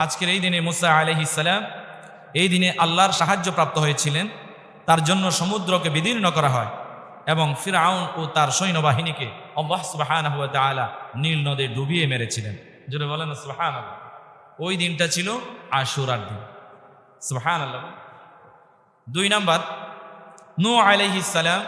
আজকের এই দিনে মুসা আলাইহিস সালাম এই দিনে আল্লাহর সাহায্য প্রাপ্ত হয়েছিলেন। তার জন্য সমুদ্রকে বিদীর্ণ করা হয় এবং ফিরআউন ও তার সৈন্যবাহিনীকে আল্লাহ সুবহানাহু ওয়া তাআলা নীল নদে ডুবিয়ে মেরেছিলেন। জোরে বলেন সুবহানাল্লাহ। ওই দিনটা ছিল আশুরার দিন। সুবহানাল্লাহ। 2 নাম্বার, নূহ আলাইহিস সালাম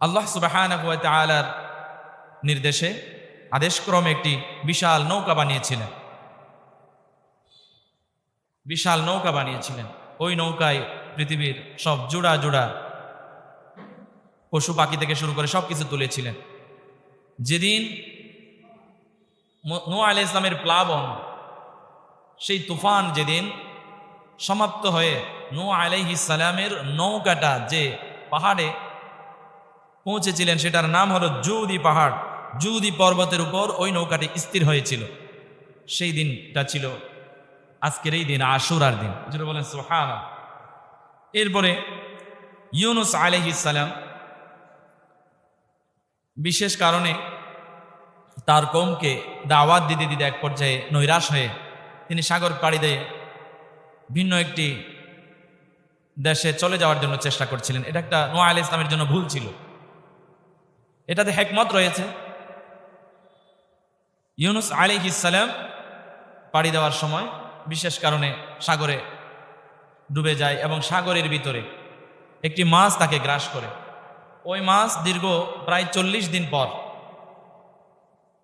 আল্লাহ সুবহানাহু ওয়া তাআলার নির্দেশে আদেশক্রমে একটি বিশাল নৌকা বানিয়েছিলেন। বিশাল নৌকা বানিয়েছিলেন। ওই নৌকায় পৃথিবীর সব জোড়া জোড়া পশু পাখি থেকে শুরু করে সবকিছু তুলেছিলেন। যেদিন নূহ আলাইহিস সালামের প্লাবন, সেই তুফান যেদিন সমাপ্ত হয়ে নূহ আলাইহিস সালামের নৌকাটা যে পাহাড়ে পৌঁছেছিলেন সেটার নাম হলো জুদি পাহাড়। জুদি পর্বতের উপর ওই নৌকাটি স্থির হয়েছিল। সেই দিনটা ছিল আজকের এই দিন, আশুরার দিন। যেটা বলেন সুবহানাল্লাহ। এরপরে ইউনুস আলাইহিস সালাম বিশেষ কারণে তার কওমকে দাওয়াত দিতে দিতে এক পর্যায়ে নৈরাশ হয়ে তিনি সাগর পাড়ি দিয়ে ভিন্ন একটি দেশে চলে যাওয়ার জন্য চেষ্টা করছিলেন। এটা একটা নূহ আলাইহিস সালামের জন্য ভুল ছিল। এটাতে হিকমত রয়েছে। ইউনুস আলাইহিস সালাম পাড়ি দেওয়ার সময় বিশেষ কারণে সাগরে ডুবে যায় এবং সাগরের ভিতরে একটি মাছ তাকে গ্রাস করে। ওই মাছ দীর্ঘ প্রায় 40 দিন পর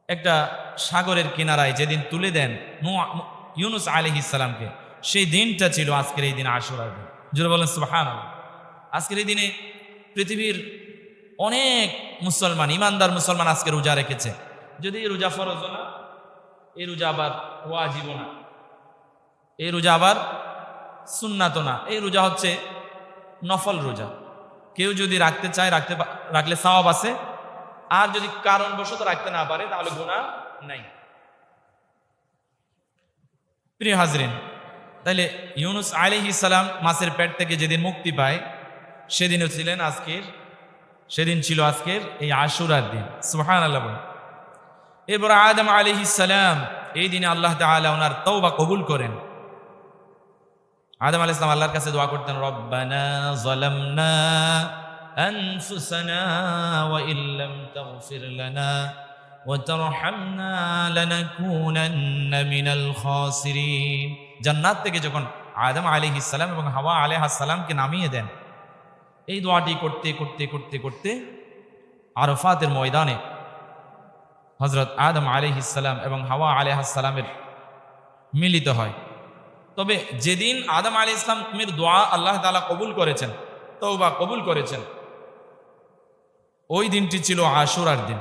একটা সাগরের কিনারায় যেদিন তুলে দেন ইউনুস আলাইহিস সালামকে, সেই দিনটা ছিল আজকের এই দিন, আশুরার দিন। জোরে বলেন সুবহানাল্লাহ। আজকের এই দিনে পৃথিবীর অনেক মুসলমান, ইমানদার মুসলমান আজকে রোজা রেখেছে। যদি এই রোজা ফরজ না, এই রোজা আবার ওয়াজিব না, এই রোজা আবার সুন্নাত না, এই রোজা হচ্ছে নফল রোজা। কেউ যদি রাখতে চায় রাখলে সওয়াব আছে, আর যদি কারণবশত রাখতে না পারে তাহলে গুনাহ নাই। প্রিয় হাজরিন, তাইলে ইউনুস আলাইহিস সালাম মাছের পেট থেকে যেদিন মুক্তি পায় সেদিন ছিল আজকের এই আশুরার দিন। সুবহানাল্লাহ। এরপর আদম আলাইহিস সালাম, এই দিনে আল্লাহ তাআলা ওনার তওবা কবুল করেন। আদম আলাইহিস সালাম আল্লাহর কাছে দোয়া করতেন, রব্বানা যালামনা আনফুসানা ওয়া ইল্লাম তাগফির লানা ওয়া তারহামনা লানাকুনান্না মিনাল খাসিরিন। জান্নাত থেকে যখন আদম আলাইহিস সালাম এবং হাওয়া আলাইহিস সালামকে নামিয়ে দেন, এই দোয়াটি করতে করতে করতে করতে আরাফাতের ময়দানে হযরত আদম আলাইহিস সালাম এবং হাওয়া আলাইহিস সালামের মিলিত হয়। তবে যেদিন আদম আলাইহিস সালামের দোয়া আল্লাহ তাআলা কবুল করেছেন, তওবা কবুল করেছেন, ওই দিনটি ছিল আশুরার দিন।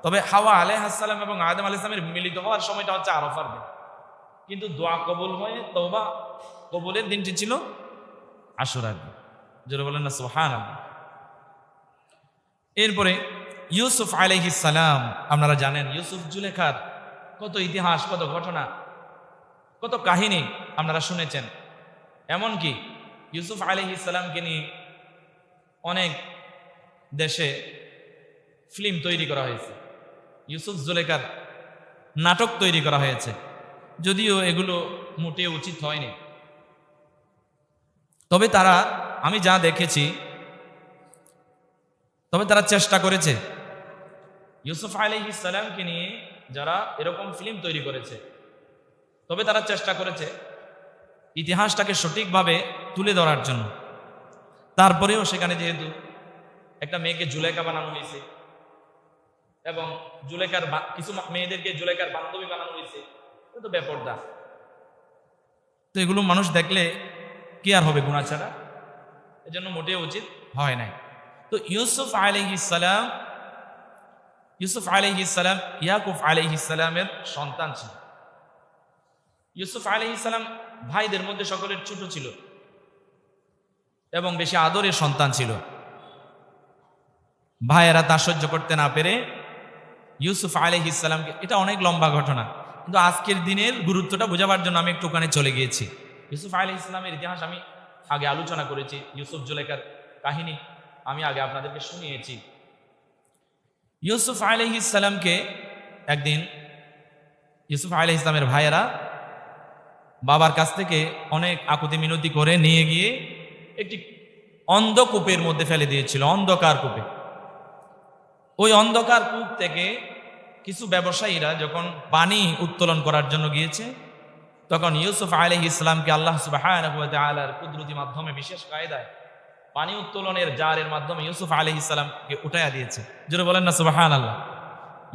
তবে হাওয়া আলাইহিস সালাম এবং আদম আলাইহিস সালামের মিলিত হওয়ার সময়টা হচ্ছে আরাফার দিন, কিন্তু দোয়া কবুল হয়ে তওবা কবুলের দিনটি ছিল আশুরার দিন। যারা বলেন না সুবহানাল্লাহ। এরপরে ইউসুফ আলাইহিস সালাম, আপনারা জানেন ইউসুফ জুলেখার কত ইতিহাস, কত ঘটনা, কত কাহিনী আপনারা শুনেছেন। এমনকি ইউসুফ আলাইহিস সালামকে নিয়ে অনেক দেশে ফিল্ম তৈরি করা হয়েছে, ইউসুফ জুলেখার নাটক তৈরি করা হয়েছে, যদিও এগুলো মোটেও উচিত হয়নি। তবে আমি যা দেখেছি, তবে তারা চেষ্টা করেছে ইউসুফ আলাইহিস সালামকে নিয়ে যারা এরকম ফিল্ম তৈরি করেছে, তবে তারা চেষ্টা করেছে ইতিহাসটাকে সঠিকভাবে তুলে ধরার জন্য। তারপরেও সেখানে যেহেতু একটা মেয়েকে জুলেখা বানানো হয়েছে এবং জুলেখার কিছু মেয়েদেরকে জুলেখার বান্ধবী বানানো হয়েছে, তো বেপরদা, তো এগুলো মানুষ দেখলে কি আর হবে গুনাহ ছাড়া, এজন্য মোটেও উচিত হয় নাই। তো ইউসুফ আলাইহিস সালাম ইয়াকুব আলাইহিস সালামের সন্তান ছিল। ইউসুফ আলাইহিস সালাম ভাইদের মধ্যে সকলের ছোট ছিল এবং বেশি আদরের সন্তান ছিল। ভাইয়েরা তা সহ্য করতে না পেরে ইউসুফ আলাইহিস সালামকে, এটা অনেক লম্বা ঘটনা, কিন্তু আজকের দিনের গুরুত্বটা বোঝাবার জন্য আমি একটু ওখানে চলে গিয়েছি। ইউসুফ আলাইহিস সালামের ইতিহাস আমি আগে আলোচনা করেছি, ইউসুফ জুলেখার কাহিনী আমি আগে আপনাদেরকে শুনিয়েছি। ইউসুফ আলাইহিস সালামকে একদিন ইউসুফ আলাইহিস সালামের ভাইয়েরা বাবার কাছ থেকে অনেক আকুতি মিনতি করে নিয়ে গিয়ে একটি অন্ধকূপের মধ্যে ফেলে দিয়েছিল, অন্ধকার কূপে। ওই অন্ধকার কূপ থেকে কিছু ব্যবসায়ীরা যখন পানি উত্তোলন করার জন্য গিয়েছে, তখন ইউসুফ আলাইহিস সালামকে আল্লাহ সুবহানাহু ওয়া তাআলার কুদরতি মাধ্যমে বিশেষ কায়দায় পানি উত্তোলনের জারের মাধ্যমে ইউসুফ আলাইহিস সালামকে উঠাইয়া দিয়েছে। জোরে বলেন না সুবহানাল্লাহ।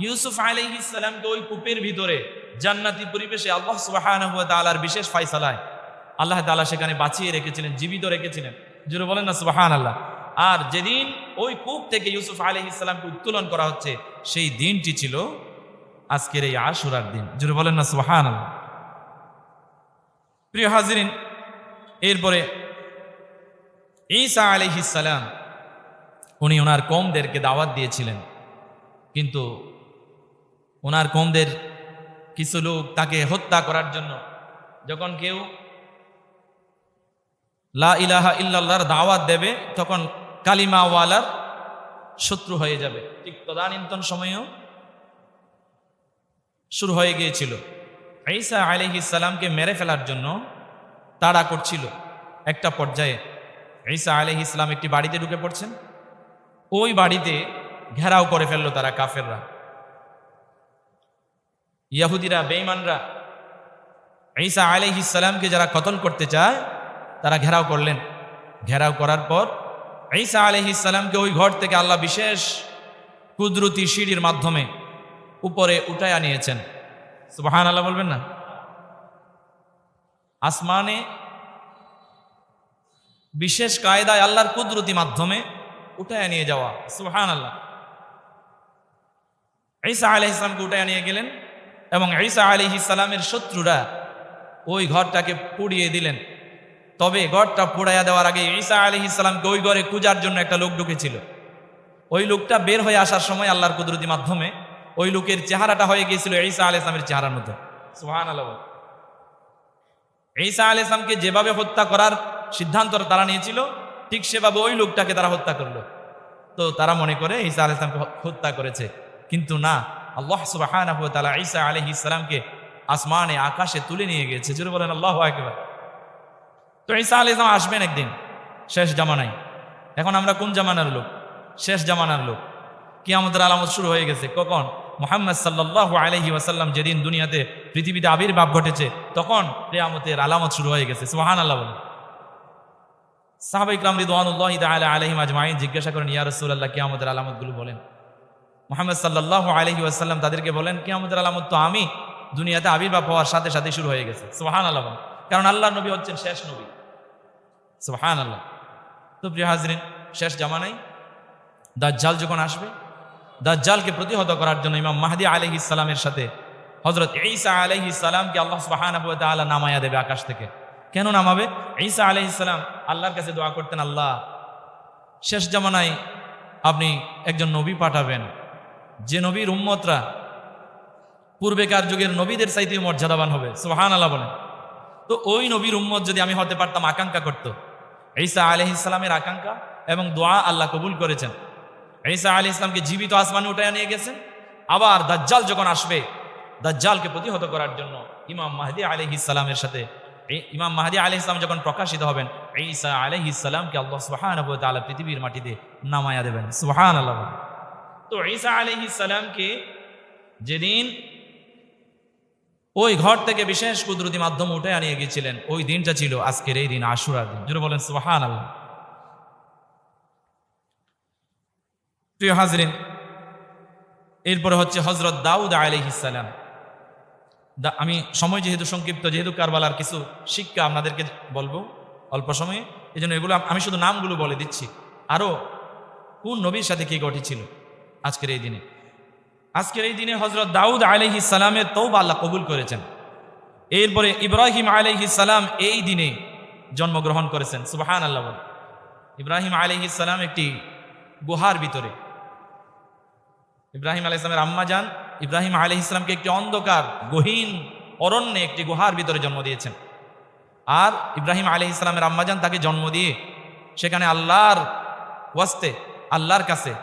ইউসুফ আলাইহিস সালামকে ওই কূপের ভিতরে জান্নাতি পরিবেশে আল্লাহ সুবহানাহু ওয়া তাআলার বিশেষ ফয়সালায় আল্লাহ তাআলা সেখানে বাঁচিয়ে রেখেছিলেন, জীবিত রেখেছিলেন। জোরে বলেন না সুবহানাল্লাহ। আর যেদিন ওই কূপ থেকে ইউসুফ আলাইহিস সালামকে উত্তোলন করা হচ্ছে, সেই দিনটি ছিল আজকের এই আশুরার দিন। জোরে বলেন না সুবহানাল্লাহ। প্রিয় হাজিরিন, এরপরে ঈসা আলাইহিস সালাম উনি ওনার কওমদেরকে দাওয়াত দিয়েছিলেন, কিন্তু ওনার কওমদের কিছু লোক তাকে হত্যা করার জন্য, যখন কেউ লা ইলাহা ইল্লাল্লাহর দাওয়াত দেবে তখন কালিমাওয়ালার শত্রু হয়ে যাবে। ঠিক তদানীন্তন সময়েও শুরু হয়ে গিয়েছিল। ঈসা আলাইহিস সালামকে মেরে ফেলার জন্য তাড়া করছিল। একটা পর্যায়ে ঈসা আলাইহিস সালাম একটি বাড়িতে ঢুকে পড়ছেন, ওই বাড়িতে ঘেরাও করে ফেললো তারা, কাফেররা, ইহুদিরা, বেঈমানরা। ঈসা আলাইহিস সালামকে যারা কতল করতে চায় তারা ঘেরাও করলেন। ঘেরাও করার পর ঈসা আলাইহিস সালামকে ওই ঘর থেকে আল্লাহ বিশেষ কুদরতি সিঁড়ির মাধ্যমে উপরে উঠায়া নিয়েছেন। সুবহানাল্লাহ বলবেন না? আসমানে বিশেষ কায়দায় আল্লাহর কুদরতি মাধ্যমে উঠায়া নিয়ে যাওয়া। সুবহানাল্লাহ। ঈসা আলাইহিস সালামকে উঠায়া নিয়ে গেলেন এবং ঈসা আলাইহিস সালামের শত্রুরা ওই ঘরটাকে পুড়িয়ে দিলেন। তবে ঘরটা পুড়াইয়া দেওয়ার আগে ঈসা আলাইহিস সালামকে ওই ঘরে খোঁজার জন্য একটা লোক ঢুকেছিল। ওই লোকটা বের হয়ে আসার সময় আল্লাহর কুদরতি মাধ্যমে ওই লোকের চেহারাটা হয়ে গিয়েছিল ঈসা আলাইহিস সালামের চেহারার মতো। সুবহানাল্লাহ। ঈসা আলাইহিস সালামকে যেভাবে হত্যা করার সিদ্ধান্ত তারা নিয়েছিল, ঠিক সেভাবে ওই লোকটাকে তারা হত্যা করলো। তো তারা মনে করে ঈসা আলাইহিস সালামকে হত্যা করেছে, কিন্তু না, আল্লাহ সুবহানাহু ওয়া তাআলা ঈসা আলাইহিস সালামকে আসমানে, আকাশে তুলে নিয়ে গেছে। জোরে বলেন আল্লাহু আকবার। তো ঈসা আলাইহিস সালাম আসবেন একদিন শেষ জামানায়। এখন আমরা কোন জামানার লোক? শেষ জামানার লোক। কিয়ামতের আলামত শুরু হয়ে গেছে। কখন? মুহাম্মদ সাল্লাল্লাহু আলাইহি ওয়াসাল্লাম যেদিন দুনিয়াতে, পৃথিবীতে আবির্ভাব ঘটেছে, তখন কিয়ামতের আলামত শুরু হয়ে গেছে। সুবহানাল্লাহ বলেন। সাহাবা ইকরাম রিদওয়ানুল্লাহি তাআলা আলাইহিম আজমাইন জিজ্ঞাসা করেন, ইয়া রাসূলুল্লাহ, কিয়ামতের আলামতগুলো বলেন। মুহাম্মদ সাল্লাল্লাহু আলাইহি ওয়াসাল্লাম তাদেরকে বলেন, কিয়ামতের আলামত তো আমি দুনিয়াতে আবির্ভাব হওয়ার সাথে সাথে শুরু হয়ে গেছে। সুবহানাল্লাহ বলেন। কারণ আল্লাহর নবী হচ্ছেন শেষ নবী। সুবহানাল্লাহ। তো প্রিয় হাজরিন, শেষ জামানায় দাজ্জাল যখন আসবে, দাজ্জালকে প্রতিহত করার জন্য ইমাম মাহদী আলাইহিস সালামের সাথে হযরত ঈসা আলাইহিস সালামকে আল্লাহ সুবহানাহু ওয়া তাআলা নামায়া দেবে আকাশ থেকে। কেন নামাবে? ঈসা আলাইহিস সালাম আল্লাহর কাছে দোয়া করতেন, আল্লাহ, শেষ জামানায় আপনি একজন নবী পাঠাবেন, যে নবীর উম্মতরা পূর্বেকার যুগের নবীদের চাইতে মর্যাদাবান হবে। সুবহানাল্লাহ বলেন। তো ওই নবীর উম্মত যদি আমি হতে পারতাম, আকাঙ্ক্ষা করত। ঈসা আলাইহিস সালামের আকাঙ্ক্ষা এবং দোয়া আল্লাহ কবুল করেছেন। ঈসা আলাইহিস সালামকে জীবিত আসমানে উঠায় নিয়ে গেছেন। আবার দাজ্জাল যখন আসবে, দাজ্জালকে প্রতিহত করার জন্য ইমাম মাহদী আলাইহিস সালামের সাথে, ইমাম মাহদী আলাইহিস সালাম যখন প্রকাশিত হবেন, ঈসা আলাইহিস সালামকে আল্লাহ সুবহানাহু ওয়া তাআলা পৃথিবীর মাটিতে নামায়া দেবেন। সুবহানাল্লাহ। তো ঈসা আলাইহিস সালামকে যেদিন ওই ঘর থেকে বিশেষ কুদরতি মাধ্যম উঠে আনিয়ে গিয়েছিলেন, ওই দিনটা ছিল আজকের এই দিন, আশুরার দিন। জোরে বলেন সুবহানাল্লাহ। প্রিয় হাজরিন, এরপরে হচ্ছে হযরত দাউদ আলাইহিস সালাম। আমি সময় যেহেতু সংক্ষিপ্ত, যেহেতু কারবালার কিছু শিক্ষা আপনাদেরকে বলবো অল্প সময়ে, এই জন্য এগুলো আমি শুধু নামগুলো বলে দিচ্ছি। আরো কোন নবীর সাথে কি ঘটেছিল আজকের এই দিনে। আজকের এই দিনে হযরত দাউদ আলাইহিস সালামের তওবা আল্লাহ কবুল করেছেন। এরপরে ইব্রাহিম আলাইহিস সালাম এই দিনে জন্মগ্রহণ করেছেন। সুবহানাল্লাহ বলেন। ইব্রাহিম আলাইহিস সালাম একটি গুহার ভিতরে, ইব্রাহিম আলাইহিস সালামের আম্মা জান ইব্রাহিম আলাইহিস সালামকে একটি অন্ধকার গহীন অরণ্যে একটি গুহার ভিতরে জন্ম দিয়েছেন। আর ইব্রাহিম আলাইহিস সালামের আম্মা জান তাকে জন্ম দিয়ে সেখানে আল্লাহর ওয়াস্তে, আল্লাহর কাছে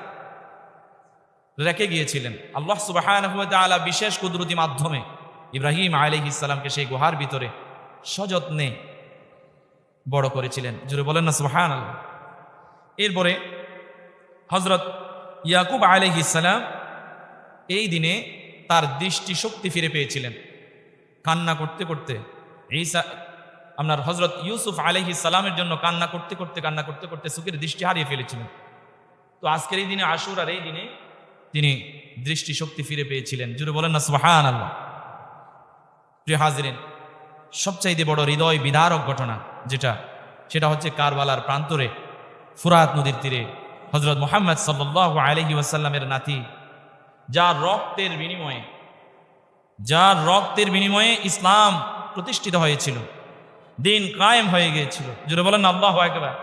রেখে গিয়েছিলেন। আল্লাহ সুবহানাহু ওয়া তাআলা বিশেষ কুদরতি মাধ্যমে ইব্রাহিম আলাইহিস সালামকে সেই গুহার ভিতরে সযত্নে বড় করেছিলেন। জুড়ে বলেন না সুবহানাল্লাহ। এরপরে হযরত ইয়াকুব আলাইহিস সালাম এই দিনে তার দৃষ্টি শক্তি ফিরে পেয়েছিলেন। কান্না করতে করতে ঈসা আপনার হযরত ইউসুফ আলাইহিস সালামের জন্য কান্না করতে করতে চোখের দৃষ্টি হারিয়ে ফেলেছিলেন। তো আজকের এই দিনে আশুরার এই দিনে তিনি দৃষ্টি শক্তি ফিরে পেয়েছিলেন। জুড়ে বলেন না সুবহানাল্লাহ। প্রিয় হাজিরিন, সবচাইতে বড় হৃদয় বিদারক ঘটনা সেটা হচ্ছে কারবালার প্রান্তরে ফুরাত নদীর তীরে হযরত মুহাম্মদ সাল্লাল্লাহু আলাইহি ওয়াসাল্লামের নাতি যার রক্তের বিনিময়ে ইসলাম প্রতিষ্ঠিত হয়েছিল, দিন কায়েম হয়ে গিয়েছিল। জুড়ে বলেন আল্লাহু আকবার।